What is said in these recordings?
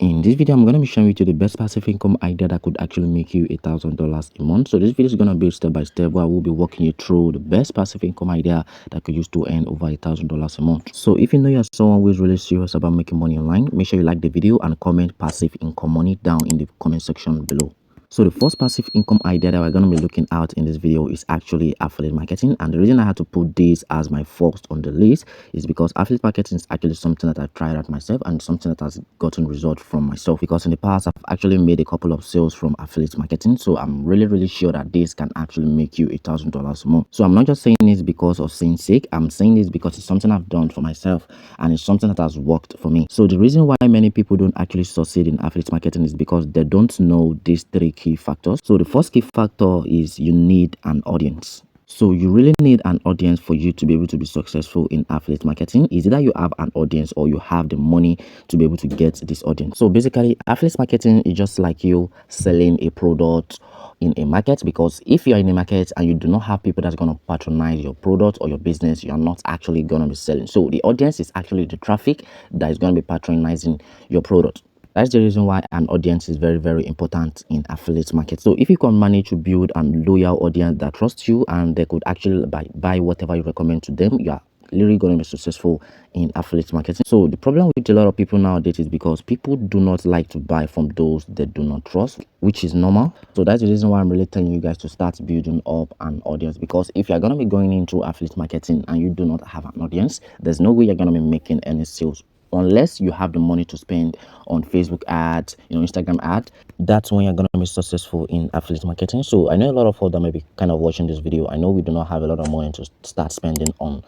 In this video, I'm going to be sharing with you the best passive income idea that could actually make you $1,000 a month. So this video is going to be step by step where I will be walking you through the best passive income idea that could use to earn over $1,000 a month. So if you know you're someone who is really serious about making money online, make sure you like the video and comment passive income money down in the comment section below. So the first passive income idea that we're going to be looking at in this video is actually affiliate marketing. And the reason I had to put this as my first on the list is because affiliate marketing is actually something that I tried out myself and something that has gotten results from myself, because in the past I've actually made a couple of sales from affiliate marketing. So I'm really sure that this can actually make you $1,000 a month. So I'm not just saying this because of saying sake. I'm saying this because it's something I've done for myself and it's something that has worked for me. So the reason why many people don't actually succeed in affiliate marketing is because they don't know these three key factors. So the first key factor is you need an audience. So you really need an audience for you to be able to be successful in affiliate marketing. Is either you have an audience or you have the money to be able to get this audience. So basically, affiliate marketing is just like you selling a product in a market, because if you're in a market and you do not have people that's going to patronize your product or your business, you're not actually going to be selling. So the audience is actually the traffic that is going to be patronizing your product. That's the reason why an audience is very important in affiliate market. So if you can manage to build a loyal audience that trusts you and they could actually buy whatever you recommend to them, you are literally going to be successful in affiliate marketing. So the problem with a lot of people nowadays is because people do not like to buy from those they do not trust, which is normal. So that's the reason why I'm really telling you guys to start building up an audience, because if you're going to be going into affiliate marketing and you do not have an audience, there's no way you're going to be making any sales unless you have the money to spend on Facebook ads, Instagram ads. That's when you're going to be successful in affiliate marketing. So I know a lot of us that may be kind of watching this video, I know we do not have a lot of money to start spending on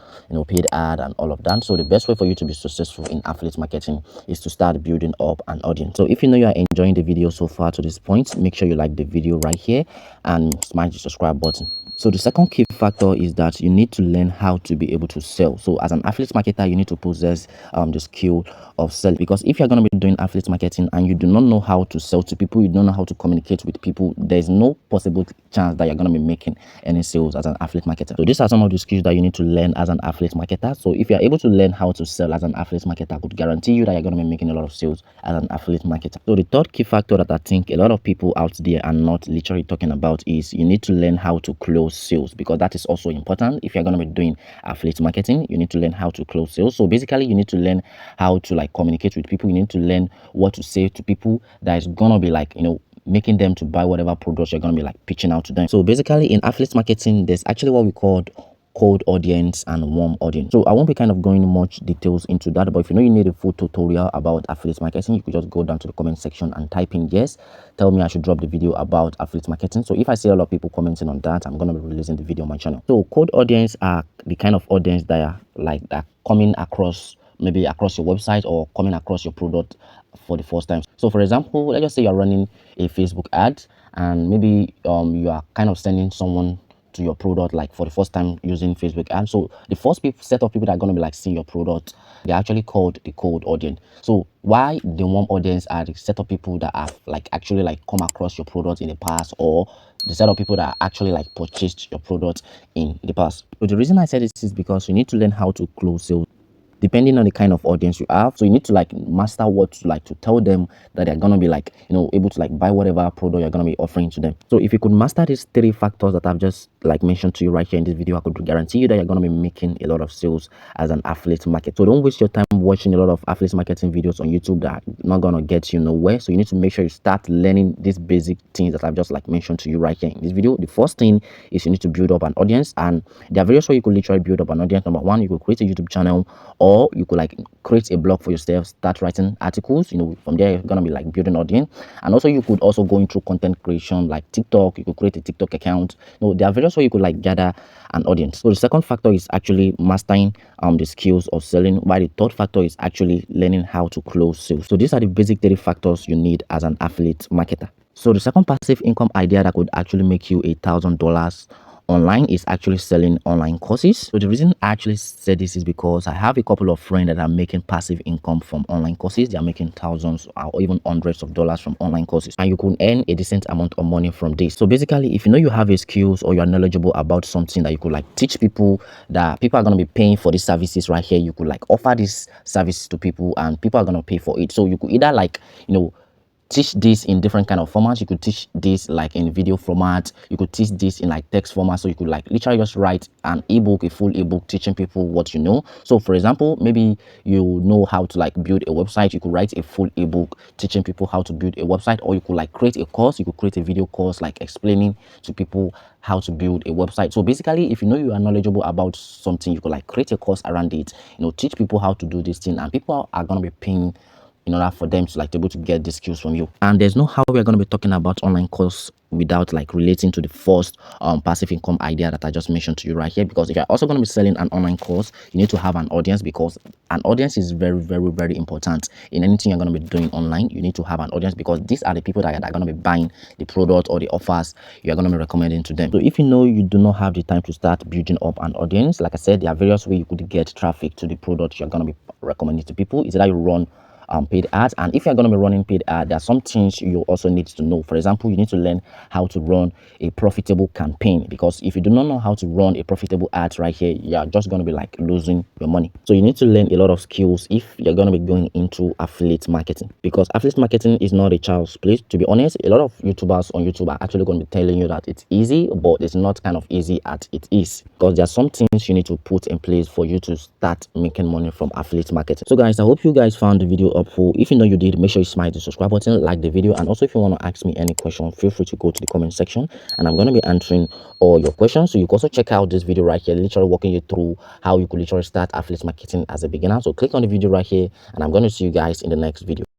paid ad and all of that. So the best way for you to be successful in affiliate marketing is to start building up an audience. So if you know you are enjoying the video so far to this point, make sure you like the video right here and smash the subscribe button. So the second key factor is that you need to learn how to be able to sell. So as an affiliate marketer, you need to possess the skill of selling, because if you're going to be doing affiliate marketing and you do not know how to sell to people, you don't know how to communicate with people, there's no possible chance that you're going to be making any sales as an affiliate marketer. So these are some of the skills that you need to learn as an affiliate marketer. So if you're able to learn how to sell as an affiliate marketer, I could guarantee you that you're going to be making a lot of sales as an affiliate marketer. So the third key factor that I think a lot of people out there are not literally talking about is you need to learn how to close sales, because that is also important. If you're going to be doing affiliate marketing, you need to learn how to close sales. So basically, you need to learn how to communicate with people. You need to learn what to say to people that is going to be making them to buy whatever products you're going to be pitching out to them. So basically, in affiliate marketing, there's actually what we call cold audience and warm audience. So I won't be kind of going much details into that, but if you know you need a full tutorial about affiliate marketing, you could just go down to the comment section and type in yes, tell me I should drop the video about affiliate marketing. So if I see a lot of people commenting on that, I'm going to be releasing the video on my channel. So cold audience are the kind of audience that are that coming across, maybe across your website or coming across your product for the first time. So for example, let's just say you're running a Facebook ad and maybe you are kind of sending someone to your product for the first time using Facebook ads. So the first set of people that are going to be seeing your product, they're actually called the cold audience. So why the warm audience are the set of people that have actually come across your product in the past, or the set of people that actually purchased your product in the past. So the reason I said this is because you need to learn how to close sales depending on the kind of audience you have. So you need to master what to tell them that they're gonna be able to buy whatever product you're gonna be offering to them. So if you could master these three factors that I've just mentioned to you right here in this video, I could guarantee you that you're gonna be making a lot of sales as an affiliate market. So don't waste your time watching a lot of affiliate marketing videos on YouTube that are not gonna get you nowhere. So you need to make sure you start learning these basic things that I've just mentioned to you right here in this video. The first thing is you need to build up an audience, and there are various ways you could literally build up an audience. Number one, you could create a YouTube channel, or you could create a blog for yourself, start writing articles. From there you're gonna be building audience. And also you could also go into content creation like TikTok. You could create a TikTok account. There are various ways you could gather an audience. So the second factor is actually mastering the skills of selling, while the third factor is actually learning how to close sales. So these are the basic three factors you need as an affiliate marketer. So the second passive income idea that could actually make you $1,000 online is actually selling online courses. So the reason I actually said this is because I have a couple of friends that are making passive income from online courses. They are making thousands or even hundreds of dollars from online courses, and you can earn a decent amount of money from this. So basically, if you know you have a skills or you are knowledgeable about something that you could like teach people, that people are going to be paying for these services right here, you could like offer this service to people and people are going to pay for it. So you could either like, you know, teach this in different kind of formats. You could teach this like in video format, you could teach this in like text format. So you could like literally just write an ebook, a full ebook teaching people what you know. So for example, maybe you know how to like build a website, you could write a full ebook teaching people how to build a website. Or you could like create a course, you could create a video course like explaining to people how to build a website. So basically, if you know you are knowledgeable about something, you could like create a course around it, you know, teach people how to do this thing, and people are going to be paying in order for them to like be able to get the skills from you. And there's no how we're going to be talking about online course without like relating to the first passive income idea that I just mentioned to you right here. Because if you're also going to be selling an online course, you need to have an audience, because an audience is very important in anything you're going to be doing online. You need to have an audience, because these are the people that are going to be buying the product or the offers you're going to be recommending to them. So if you know you do not have the time to start building up an audience, like I said, there are various ways you could get traffic to the product you're going to be recommending to people. Is that you run paid ads, and if you're going to be running paid ad, there are some things you also need to know. For example, you need to learn how to run a profitable campaign, because if you do not know how to run a profitable ad right here, you're just going to be like losing your money. So you need to learn a lot of skills if you're going to be going into affiliate marketing, because affiliate marketing is not a child's play. To be honest, a lot of YouTubers on YouTube are actually going to be telling you that it's easy, but it's not kind of easy as it is, because there are some things you need to put in place for you to start making money from affiliate marketing. So guys, I hope you guys found the video helpful. If you know you did, make sure you smash the subscribe button, like the video, and also if you want to ask me any question, feel free to go to the comment section and I'm going to be answering all your questions. So you can also check out this video right here, literally walking you through how you could literally start affiliate marketing as a beginner. So click on the video right here and I'm going to see you guys in the next video.